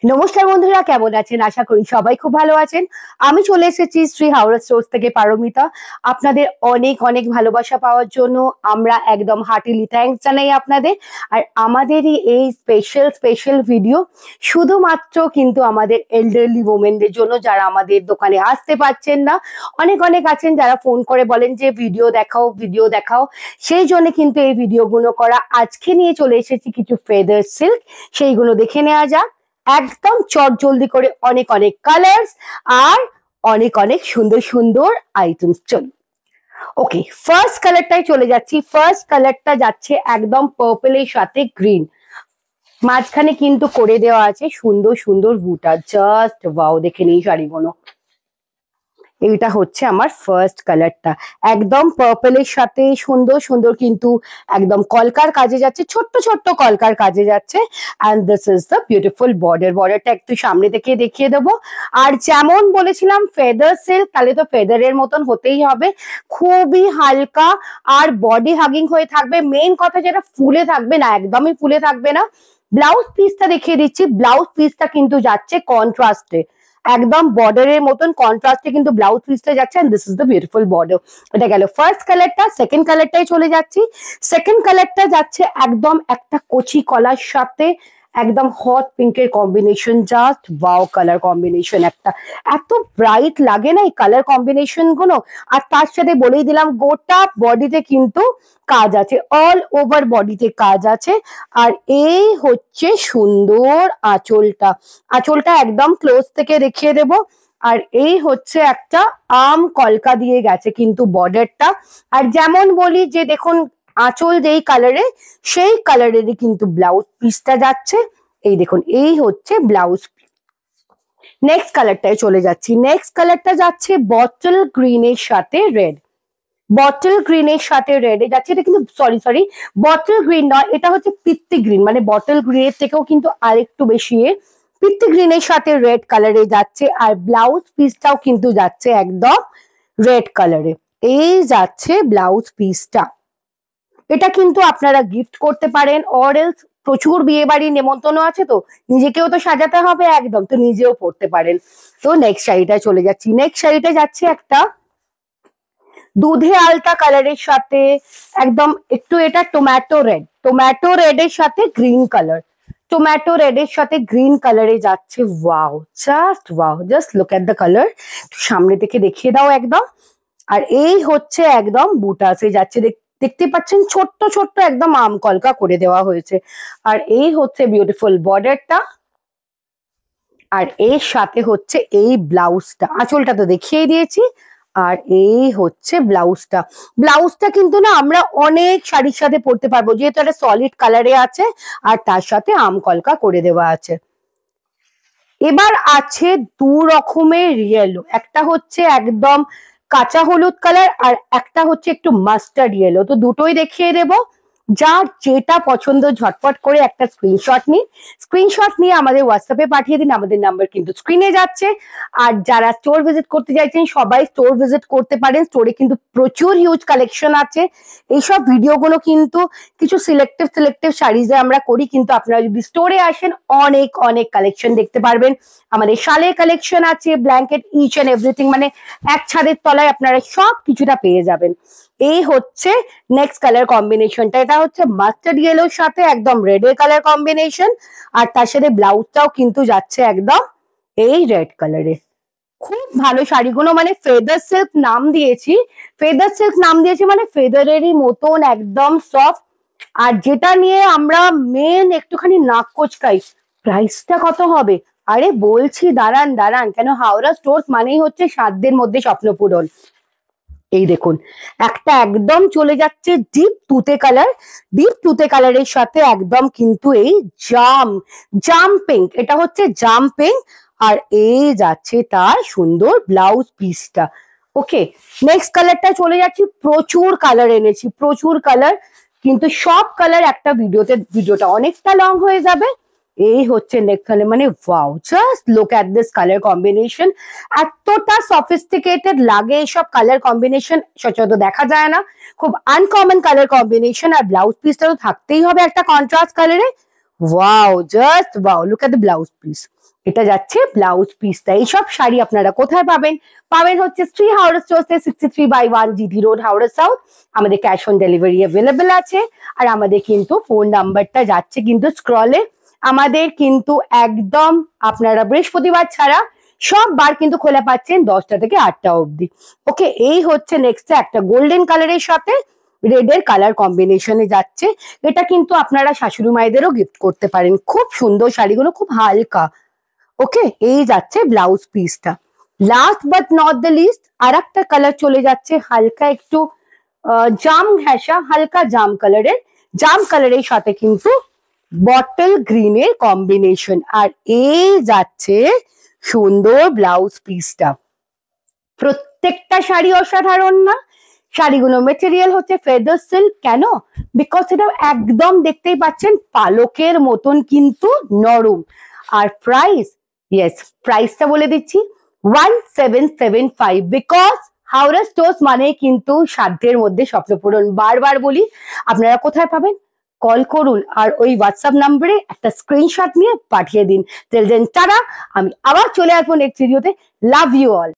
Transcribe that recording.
নমস্কার বন্ধুরা, কেমন আছেন? আশা করি সবাই খুব ভালো আছেন। আমি চলে এসেছি শ্রী হাওড়া স্টোর্স থেকে পারমিতা। আপনাদের অনেক অনেক ভালোবাসা পাওয়ার জন্য আমরা একদম হার্টিলি থ্যাঙ্কস জানাই আপনাদের। আর আমাদেরই এই স্পেশাল ভিডিও শুধুমাত্র কিন্তু আমাদের এল্ডারলি ওমেনদের জন্য, যারা আমাদের দোকানে আসতে পারছেন না। অনেক অনেক আছেন যারা ফোন করে বলেন যে ভিডিও দেখাও। সেই জন্য কিন্তু এই ভিডিওগুলো করা। আজকে নিয়ে চলে এসেছি কিছু ফেদার সিল্ক, সেইগুলো দেখে নেওয়া যাক। একদম চটজলদি করে অনেক অনেক কালার্স আর অনেক অনেক সুন্দর সুন্দর আইটেমস। চলুন, ওকে, ফার্স্ট কালারটাই চলে যাচ্ছি। ফার্স্ট কালারটা যাচ্ছে একদম পার্পলের সাথে গ্রিন, মাঝখানে কিন্তু করে দেওয়া আছে সুন্দর সুন্দর বুটা। জাস্ট ওয়াও, দেখে নিই শাড়িগুলো। এইটা হচ্ছে আমার ফার্স্ট কালারটা, একদম পার্পলের সাথে সুন্দর সুন্দর কিন্তু একদম কলকার কাজে যাচ্ছে, ছোট্ট ছোট্ট কলকার কাজে যাচ্ছে। And this is the beautiful বর্ডারটা একটু সামনে থেকে দেখিয়ে দেবো। আর যেমন বলেছিলাম ফেদার সিল্ক, তাহলে তো ফেদারের মতন হতেই হবে, খুবই হালকা আর বডি হাগিং হয়ে থাকবে। মেইন কথা, যেটা ফুলে থাকবে না, একদমই ফুলে থাকবে না। ব্লাউজ পিসটা দেখিয়ে দিচ্ছি। ব্লাউজ পিসটা কিন্তু যাচ্ছে কন্ট্রাস্টে, একদম বর্ডারের মতন কন্ট্রাস্টে কিন্তু ব্লাউজ পিসটা যাচ্ছে। And this is the beautiful border. এটা গেল ফার্স্ট কালারটা। সেকেন্ড কালারটাই চলে যাচ্ছি। সেকেন্ড কালারটা যাচ্ছে একদম একটা কচি কলার সাথে একদম হট পিঙ্কের combination. Just wow colour combination, একটা এত ব্রাইট লাগে না এই কালার কম্বিনেশন গুলো। আর তার সাথে বলেই দিলাম, গোটা বডিতে কিন্তু কাজ আছে, অল ওভার বডিতে কাজ আছে। আর এই হচ্ছে সুন্দর আঁচলটা। আঁচলটা একদম ক্লোজ থেকে দেখিয়ে দেব। আর এই হচ্ছে একটা আম কলকা দিয়ে গেছে কিন্তু বর্ডারটা। আর যেমন বলি যে দেখুন, আঁচল যেই কালারে সেই কালারেরই কিন্তু ব্লাউজ পিসটা যাচ্ছে। এই দেখুন, এই হচ্ছে ব্লাউজ। নেক্সট কালারটায় চলে যাচ্ছি। নেক্সট কালারটা যাচ্ছে বটল গ্রিনের সাথে রেড। বটল গ্রিনের সাথে রেড এ যাচ্ছে। এটা কিন্তু সরি, বটল গ্রিন নয়, এটা হচ্ছে পিত্তি গ্রিন, মানে বটল গ্রিনের থেকেও কিন্তু আরেকটু বেশি। পিত্তি গ্রিনের সাথে রেড কালারে যাচ্ছে। আর ব্লাউজ পিসটাও কিন্তু যাচ্ছে একদম রেড কালারে। এই যাচ্ছে ব্লাউজ পিসটা। এটা কিন্তু আপনারা গিফট করতে পারেন, অর এলস প্রচুর বিয়ে বাড়ির নেমন্তন্ন আছে, তো নিজেকেও তো সাজাতে হবে একদম, তো নিজেও পড়তে পারেন। তো নেক্সট শাড়িটা চলে যাচ্ছি। নেক্সট শাড়িটা যাচ্ছে একটা দুধে আলতা কালারের সাথে একদম একটু, এটা টমেটো রেড এর সাথে গ্রিন কালার। টমেটো রেড এর সাথে গ্রিন কালারে যাচ্ছে। Wow, just wow, just look at the colour. সামনে থেকে দেখিয়ে দাও একদম। আর এই হচ্ছে একদম বুটাসে যাচ্ছে, দেখতে পাচ্ছেন ছোট্ট ছোট্ট একদম আম কলকা করে দেওয়া হয়েছে। আর এই হচ্ছে বিউটিফুল বর্ডারটা। আর এর সাথে হচ্ছে এই ব্লাউজটা, আঁচলটা তো দেখিয়ে দিয়েছি। আর এই হচ্ছে ব্লাউজটা। ব্লাউজটা কিন্তু না আমরা অনেক শাড়ির সাথে পরতে পারবো, যেহেতু একটা সলিড কালারে আছে আর তার সাথে আম কলকা করে দেওয়া আছে। এবার আছে দু রকমের ইয়েলো, একটা হচ্ছে একদম কাঁচা হলুদ কালার আর একটা হচ্ছে একটু মাস্টার্ড ইয়েলো। তো দুটোই দেখিয়ে দেবো। যার যেটা পছন্দ ঝটপট করে একটা স্ক্রিনশট নিন। স্ক্রিনশট নিয়ে আমাদের হোয়াটসঅ্যাপে পাঠিয়ে দিন। আমাদের নাম্বার কিন্তু স্ক্রিনে যাচ্ছে। আর যারা স্টোর ভিজিট করতে চাইছেন সবাই স্টোর ভিজিট করতে পারেন। স্টোরে কিন্তু প্রচুর হিউজ কালেকশন আছে। এইসব ভিডিওগুলো কিন্তু কিছু সিলেক্টিভ শাড়িজে আমরা করি, কিন্তু আপনারা যদি স্টোরে আসেন অনেক অনেক কালেকশন দেখতে পারবেন। আমাদের শালের কালেকশন আছে, ব্ল্যাঙ্কেট, ইচ এন্ড এভরিথিং, মানে এক ছাদের তলায় আপনারা সব কিছুটা পেয়ে যাবেন। এই হচ্ছে নেক্সট কালার কম্বিনেশনটা। এটা হচ্ছে মাস্টার্ড ইয়েলোর সাথে একদম রেড এর কালার কম্বিনেশন। আর তার সাথে ব্লাউজটাও কিন্তু যাচ্ছে একদম এই রেড কালারে। খুব ভালো শাড়িগুলো, মানে ফেদার সিল্ক নাম দিয়েছি। ফেদার সিল্ক নাম দিয়েছি মানে ফেদারেরই মতন একদম সফট। আর যেটা নিয়ে আমরা মেন একটুখানি নাক কোচকাই, প্রাইসটা কত হবে। আরে বলছি, দাঁড়ান, কেন হাওড়া স্টোর্স মানেই হচ্ছে সাধ্যের মধ্যে স্বপ্ন পূরণ। এই দেখুন, একটা একদম চলে যাচ্ছে ডিপ তুতে কালারের সাথে একদম কিন্তু এই জাম পিঙ্ক, এটা হচ্ছে জাম পিঙ্ক। আর এই যাচ্ছে তার সুন্দর ব্লাউজ পিসটা। ওকে, নেক্সট কালারটা চলে যাচ্ছি। প্রচুর কালার এনেছি, প্রচুর কালার, কিন্তু সব কালার একটা ভিডিওটা অনেকটা লং হয়ে যাবে। এই হচ্ছে নেক্সট কালার, মানে wow, just look at this colour combination. এতটা সফিস্টিকেটেড লাগে এইসব কালার কম্বিনেশন, সচরাচর দেখা যায় না। খুব আনকমন কালার কম্বিনেশন। আর ব্লাউজ পিসটা তো থাকতেই হবে একটা কন্ট্রাস্ট কালারে। Wow, just wow, look at the blouse piece. এটা যাচ্ছে ব্লাউজ পিসটা। এইসব শাড়ি আপনারা কোথায় পাবেন? পাবেন হচ্ছে শ্রী হাওড়া স্টোর্সে 63/1 জিটি রোড, হাওড়া সাউথ। আমাদের ক্যাশ অন ডেলিভারি অ্যাভেলেবেল আছে। আর আমাদের কিন্তু ফোন নাম্বারটা যাচ্ছে কিন্তু স্ক্রলে। আমাদের কিন্তু একদম আপনারা বৃহস্পতিবার ছাড়া সব বার কিন্তু খোলা পাচ্ছেন 10টা থেকে 8টা অবধি। ওকে, এই হচ্ছে নেক্সট একটা গোল্ডেন কালারের সাথে রেড এর কালার কম্বিনেশনে যাচ্ছে। এটা কিন্তু আপনারা শাশুড়ি মায়েদেরও গিফট করতে পারেন। খুব সুন্দর শাড়িগুলো, খুব হালকা। ওকে, এই যাচ্ছে ব্লাউজ পিসটা। Last but not the least, আর একটা কালার চলে যাচ্ছে হালকা একটু জাম ঘেঁষা, হালকা জাম কালারের। জাম কালারের সাথে কিন্তু বটল গ্রিনের কম্বিনেশন। আর এই যাচ্ছে সুন্দর ব্লাউজ পিসটা। প্রত্যেকটা শাড়ি অসাধারণ না? শাড়িগুলো মেটেরিয়াল হচ্ছে ফেদার সিল্ক। কেন? বিকজ এটা একদম দেখতেই পাচ্ছেন পালকের মতন কিন্তু নরম। আর প্রাইস, ইয়েস, প্রাইসটা বলে দিচ্ছি 1775। বিকজ হাওড়া স্টোর্স মানে কিন্তু সাধ্যের মধ্যে স্বপ্নপূরণ। বারবার বলি, আপনারা কোথায় পাবেন? কল করুন আর ওই হোয়াটসঅ্যাপ নাম্বারে একটা স্ক্রিনশট নিয়ে পাঠিয়ে দিন। টেল দেন টাটা। আমি আবার চলে আসবো নেক্সট ভিডিওতে। Love you all.